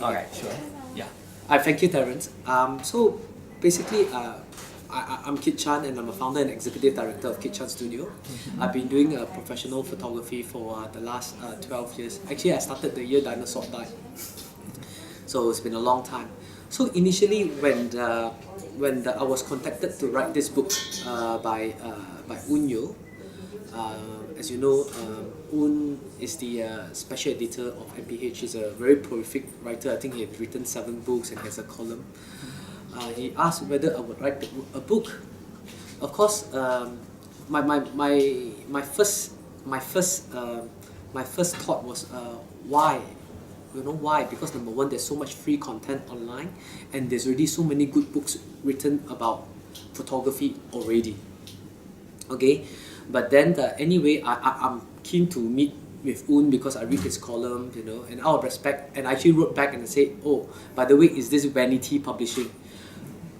Alright, sure. Yeah. Thank you, Terence. So basically, I'm Kit Chan and I'm a founder and executive director of Kit Chan Studio. I've been doing professional photography for the last 12 years. Actually, I started the year dinosaur died. So it's been a long time. So initially, I was contacted to write this book by Un Yo. As you know, Un is the special editor of MPH. He's a very prolific writer. I think he has written 7 books and has a column. He asked whether I would write a book. Of course, my first thought was why. You know why? Because number one, there's so much free content online, and there's already so many good books written about photography already. Okay, but then anyway, I'm keen to meet with Un because I read his column, you know, and out of respect, and I actually wrote back and I said, oh, by the way, is this Vanity Publishing?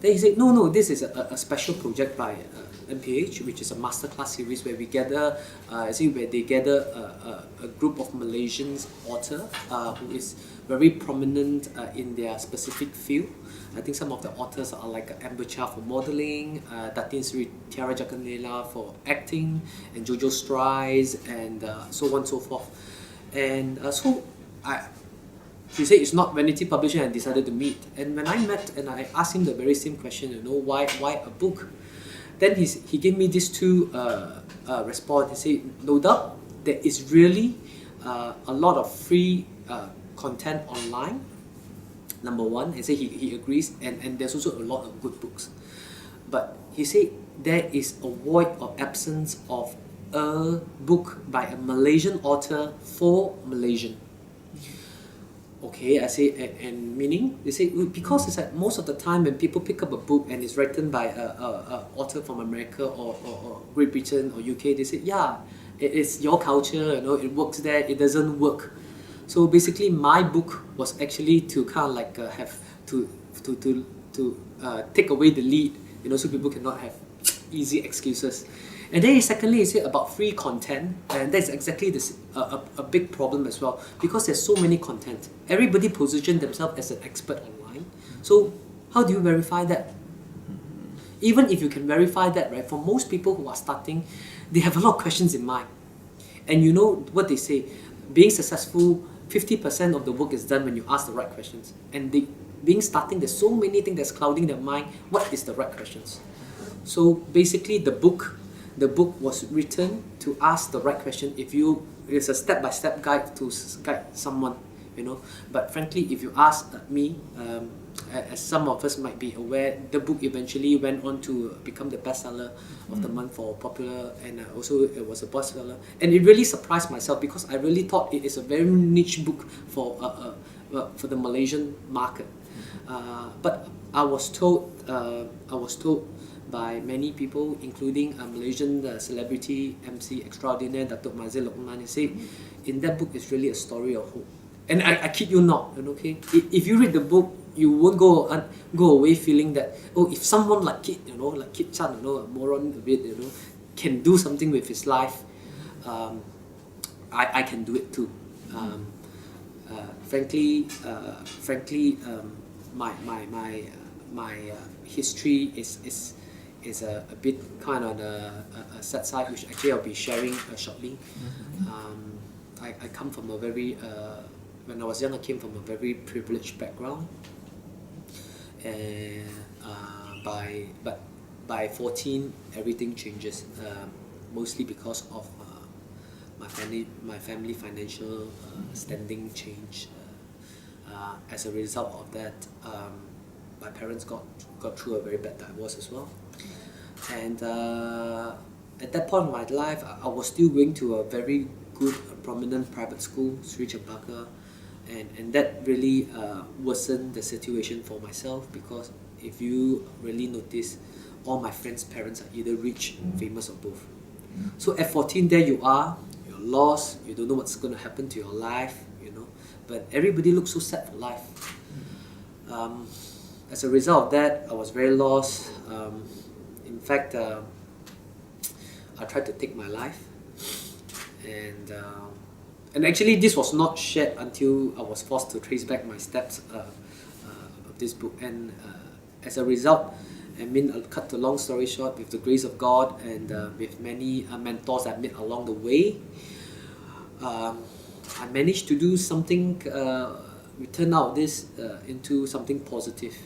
Then he said, no, this is a special project by MPH, which is a masterclass series where we gather, where they gather a group of Malaysian authors who is very prominent in their specific field. I think some of the authors are like Amber Chia for modeling, Datin Sri Tiara Jaganela for acting, and Jojo Strides, and so on and so forth. And he said it's not Vanity Publishing, and decided to meet. And when I met and I asked him the very same question, you know, why a book? Then he gave me these two response. He said, no doubt there is really a lot of free content online. Number one, he said he agrees, and there's also a lot of good books. But he said there is a void or absence of a book by a Malaysian author for Malaysian. Okay, I say, and meaning? They say, because it's like most of the time when people pick up a book and it's written by a author from America or Great Britain or UK, they say, yeah, it's your culture, you know, it works there, it doesn't work. So basically, my book was actually to kind of like have to take away the lead, you know, so people cannot have easy excuses. And then secondly, he said about free content, and that's exactly this a big problem as well, because there's so many content. Everybody positions themselves as an expert online. So how do you verify that? Even if you can verify that, right, for most people who are starting, they have a lot of questions in mind. And you know what they say, being successful, 50% of the work is done when you ask the right questions. And being starting, there's so many things that's clouding their mind. What is the right questions? So basically, the book was written to ask the right question. It's a step-by-step guide to guide someone, you know. But frankly, if you ask me, as some of us might be aware, the book eventually went on to become the bestseller of the month for Popular, and also it was a bestseller. And it really surprised myself because I really thought it is a very niche book for the Malaysian market. But I was told by many people, including a Malaysian celebrity MC extraordinaire, Datuk Mazil Lokman, he said, in that book is really a story of hope. And I kid you not, okay? If you read the book, you won't go away feeling that, oh, if someone like Kit, you know, like Kit Chan, you know, a moron a bit, you know, can do something with his life, I can do it too. Frankly, my history is a bit kind of a sad side, which actually I'll be sharing shortly. I come from a very, when I was young, I came from a very privileged background. And by 14, everything changes, mostly because of my family financial standing change. As a result of that, my parents got through a very bad divorce as well. And at that point in my life, I was still going to a very good, prominent private school, Sri Chempaka, and that really worsened the situation for myself, because if you really notice, all my friends' parents are either rich, famous, or both. So at 14, there you are, you're lost, you don't know what's going to happen to your life, you know, but everybody looks so sad for life. As a result of that, I was very lost. In fact, I tried to take my life, and And actually, this was not shared until I was forced to trace back my steps of this book. And as a result, I mean, I'll cut the long story short, with the grace of God and with many mentors I've met along the way, I managed to do something, we turn out this into something positive.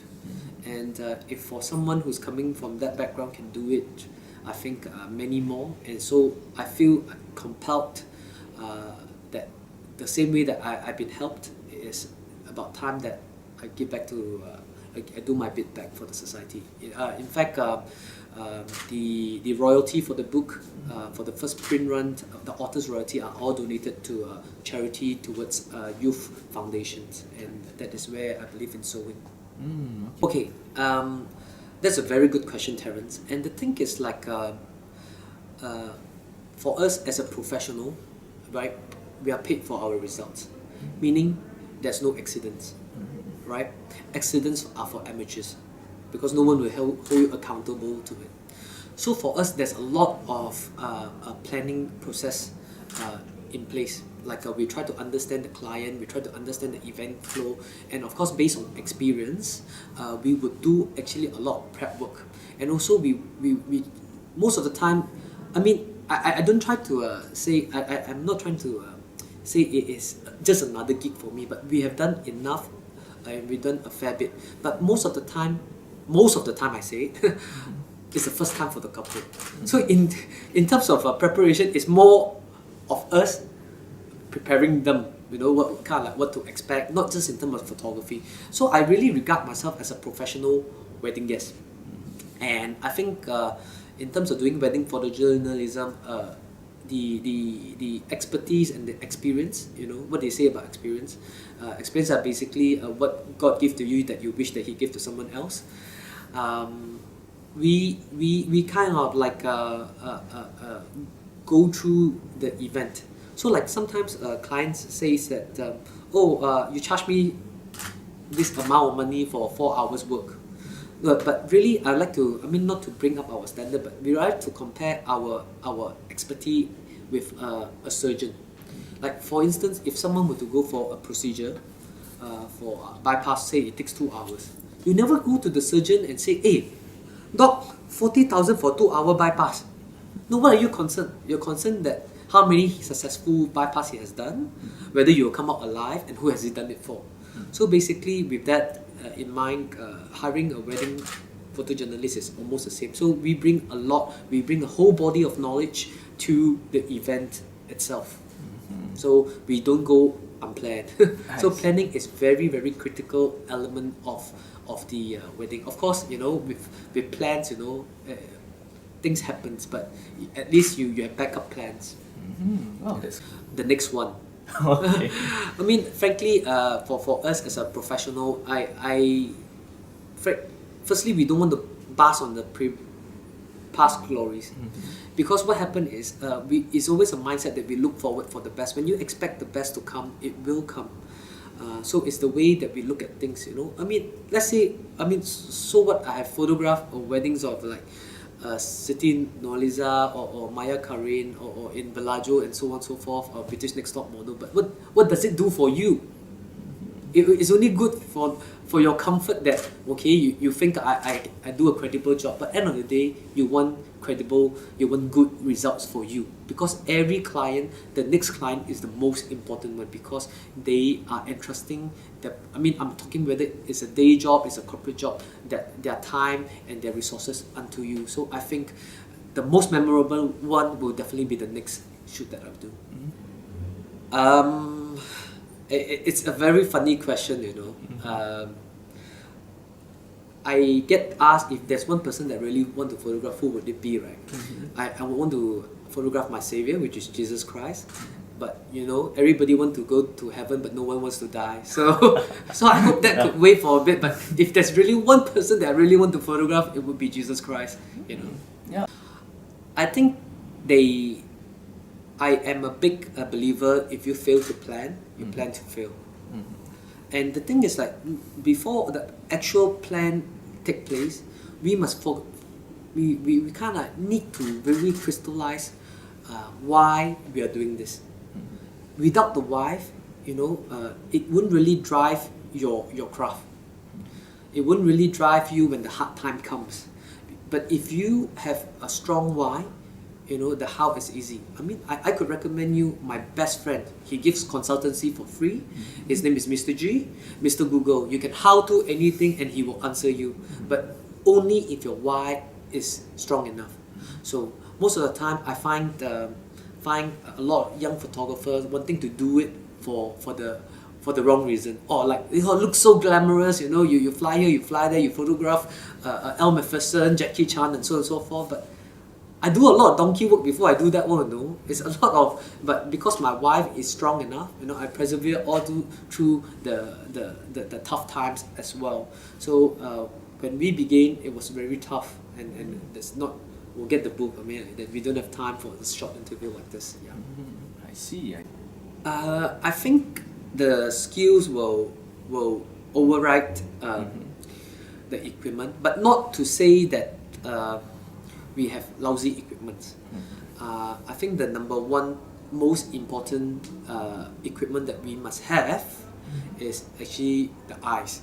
And if for someone who's coming from that background can do it, I think many more. And so I feel compelled that the same way that I've been helped, is about time that I give back to, I do my bit back for the society. In fact, the royalty for the book, for the first print run, the author's royalty are all donated to charity towards youth foundations, and that is where I believe in sowing. Okay, that's a very good question, Terence. And the thing is, like, for us as a professional, right, we are paid for our results, meaning there's no accidents, right? Accidents are for amateurs, because no one will hold you accountable to it. So for us, there's a lot of planning process in place. Like we try to understand the client, we try to understand the event flow, and of course, based on experience, we would do actually a lot of prep work. And also, we most of the time, I mean, I don't try to say, I'm not trying to say it is just another gig for me, but we have done enough, and we've done a fair bit. But most of the time I say it, it's the first time for the couple. So in terms of preparation, it's more of us preparing them, you know, what kind of like what to expect, not just in terms of photography. So I really regard myself as a professional wedding guest. And I think in terms of doing wedding photojournalism, the expertise and the experience, you know, what they say about experience. Experience are basically what God gave to you that you wish that He gave to someone else. We kind of like go through the event. So like sometimes clients says that, you charge me this amount of money for 4 hours work. But really, I like to, I mean, not to bring up our standard, but we like to compare our expertise with a surgeon. Like for instance, if someone were to go for a procedure, for bypass, say it takes 2 hours, you never go to the surgeon and say, hey, doc, 40,000 for 2-hour bypass. No, what are you concerned? You're concerned that how many successful bypass he has done, whether you will come out alive, and who has he done it for. So basically, with that in mind, hiring a wedding photojournalist is almost the same. So we bring a whole body of knowledge to the event itself. So we don't go unplanned. So planning is very, very critical element of the wedding. Of course, you know, with plans, you know, things happens, but at least you have backup plans. Oh, that's The next one. okay. I mean, frankly, for us as a professional, firstly, we don't want to bask on the past glories. Because what happened is, it's always a mindset that we look forward for the best. When you expect the best to come, it will come. So it's the way that we look at things, you know. I mean, let's say, so what, I have photographed weddings of like Siti Nurhaliza or Maya Karin or in Bellagio and so on and so forth, or British Next Top Model. But what does it do for you? It's only good for your comfort that, okay, you think I do a credible job, but end of the day, you want credible, you want good results for you. Because every client, the next client is the most important one, because they are entrusting I'm talking whether it's a day job, it's a corporate job, that their time and their resources unto you. So I think the most memorable one will definitely be the next shoot that I'll do. It's a very funny question, you know. I get asked if there's one person that really want to photograph, who would it be, right? I would want to photograph my Savior, which is Jesus Christ. But you know, everybody wants to go to heaven, but no one wants to die. So I hope that could wait for a bit. But if there's really one person that I really want to photograph, it would be Jesus Christ. You know. Yeah. I think I am a big believer. If you fail to plan, you plan to fail. And the thing is, like, before the actual plan take place, we must we kind of need to really crystallize why we are doing this. without the wife, it wouldn't really drive your craft. It wouldn't really drive you when the hard time comes. But if you have a strong why, the how is easy. I mean, I could recommend you my best friend. He gives consultancy for free. His name is Mr. G, Mr. Google. You can how to anything and he will answer you. But only if your why is strong enough. So most of the time, I find a lot of young photographers wanting to do it for the wrong reason. Or like, it looks so glamorous, you fly here, you fly there, you photograph Elle Macpherson, Jackie Chan, and so on and so forth. But I do a lot of donkey work before I do that one, It's a lot of, but because my wife is strong enough, I persevere all through the tough times as well. So when we began, it was very tough, and that's not, we'll get the book, that we don't have time for a short interview like this. Yeah. I see. I think the skills will override the equipment, but not to say that we have lousy equipment. I think the number one most important equipment that we must have is actually the eyes.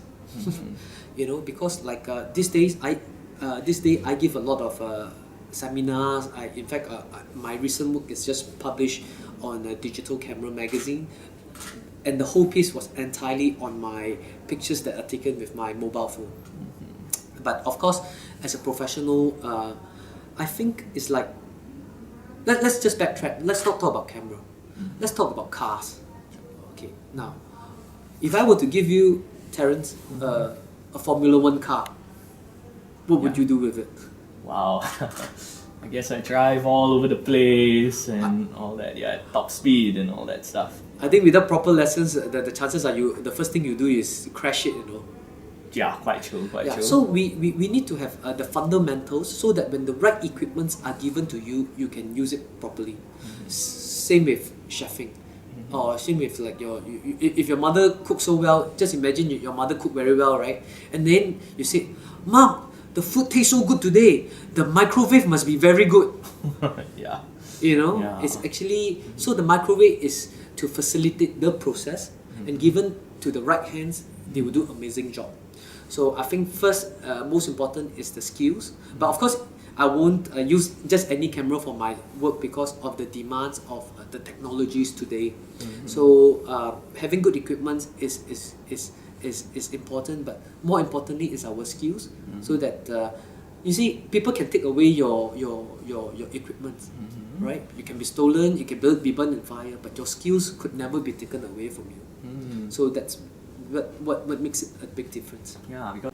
Because like these days I give a lot of seminars. In fact, my recent book is just published on a digital camera magazine, and the whole piece was entirely on my pictures that are taken with my mobile phone. But of course, as a professional, I think it's like, let's just backtrack. Let's not talk about camera. Let's talk about cars. Okay, now, if I were to give you, Terence, a Formula One car, what would you do with it? Wow. I guess I drive all over the place and all that. Yeah, at top speed and all that stuff. I think without proper lessons, the chances are the first thing you do is crash it, Yeah, quite true. So we need to have the fundamentals so that when the right equipments are given to you, you can use it properly. Same with chefing. Or same with like if your mother cooks so well, just imagine your mother cook very well, right? And then you say, Mom, the food tastes so good today. The microwave must be very good. Yeah. Yeah. It's actually, so the microwave is to facilitate the process, and given to the right hands, they will do amazing job. So I think first, most important is the skills. But of course, I won't use just any camera for my work because of the demands of the technologies today. So having good equipment is important, but more importantly is our skills, so that you see, people can take away your equipment, right? You can be stolen, you can be burned in fire, but your skills could never be taken away from you. So that's what makes it a big difference. Yeah, because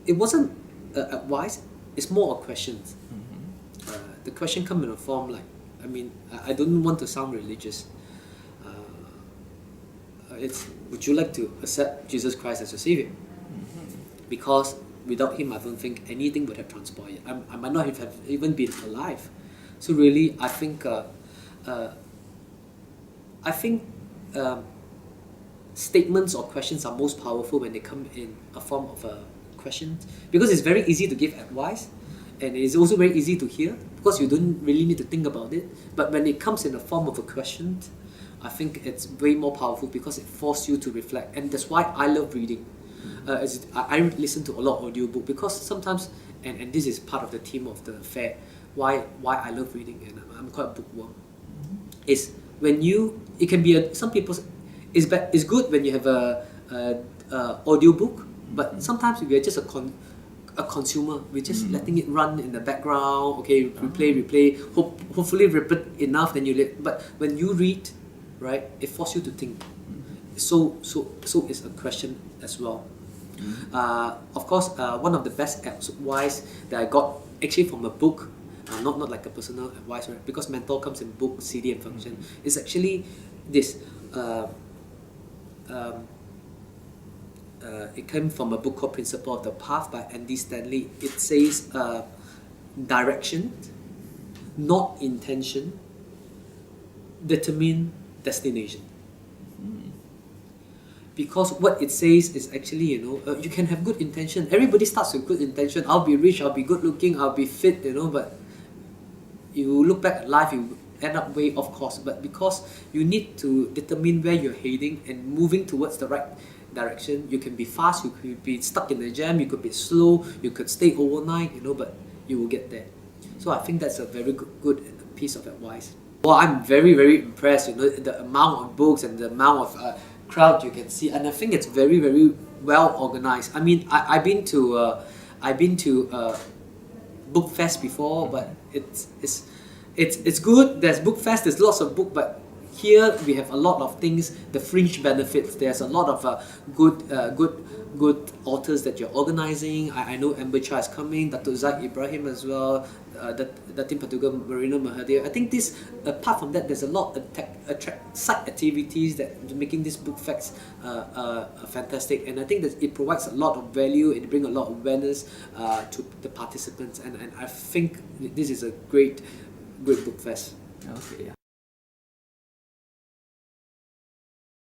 it wasn't advice, it's more a question. The question come in a form like, I don't want to sound religious. It's, would you like to accept Jesus Christ as your Savior? Because without Him, I don't think anything would have transpired. I might not have even been alive. So really, I think statements or questions are most powerful when they come in a form of a question, because it's very easy to give advice, and it's also very easy to hear because you don't really need to think about it. But when it comes in the form of a question, I think it's way more powerful because it forces you to reflect, and that's why I love reading. I listen to a lot of audiobook because sometimes, and this is part of the theme of the fair, why I love reading, and I'm quite a bookworm, is when it can be some people's, it's good when you have a audiobook, but sometimes we are just a consumer. We're just letting it run in the background. Okay, replay. Hopefully repeat enough, then but when you read, right, it forces you to think. So it's a question as well. Of course, one of the best advice that I got actually from a book, not like a personal advice, right? Because mentor comes in book, CD, and function. It's actually this. It came from a book called Principle of the Path by Andy Stanley. It says direction, not intention, determine destination. because what it says is actually, you can have good intention. Everybody starts with good intention. I'll be rich, I'll be good looking, I'll be fit, but you look back at life, you end up way off course. But because you need to determine where you're heading and moving towards the right direction, you can be fast, you could be stuck in the jam, you could be slow, you could stay overnight, but you will get there. So I think that's a very good piece of advice. Well, I'm very, very impressed, the amount of books and the amount of crowd you can see, and I think it's very, very well organized. I mean, I've been to BookFest before, but it's good. There's BookFest, there's lots of book, but here we have a lot of things, the fringe benefits. There's a lot of good authors that you're organizing. I know Amber Cha is coming, Dato' Zaid Ibrahim as well, Datin Patuga Marina Mahathir. I think this, apart from that, there's a lot of side activities that making this BookFest fantastic, and I think that it provides a lot of value, it brings a lot of awareness to the participants, and I think this is a great BookFest. Okay, yeah.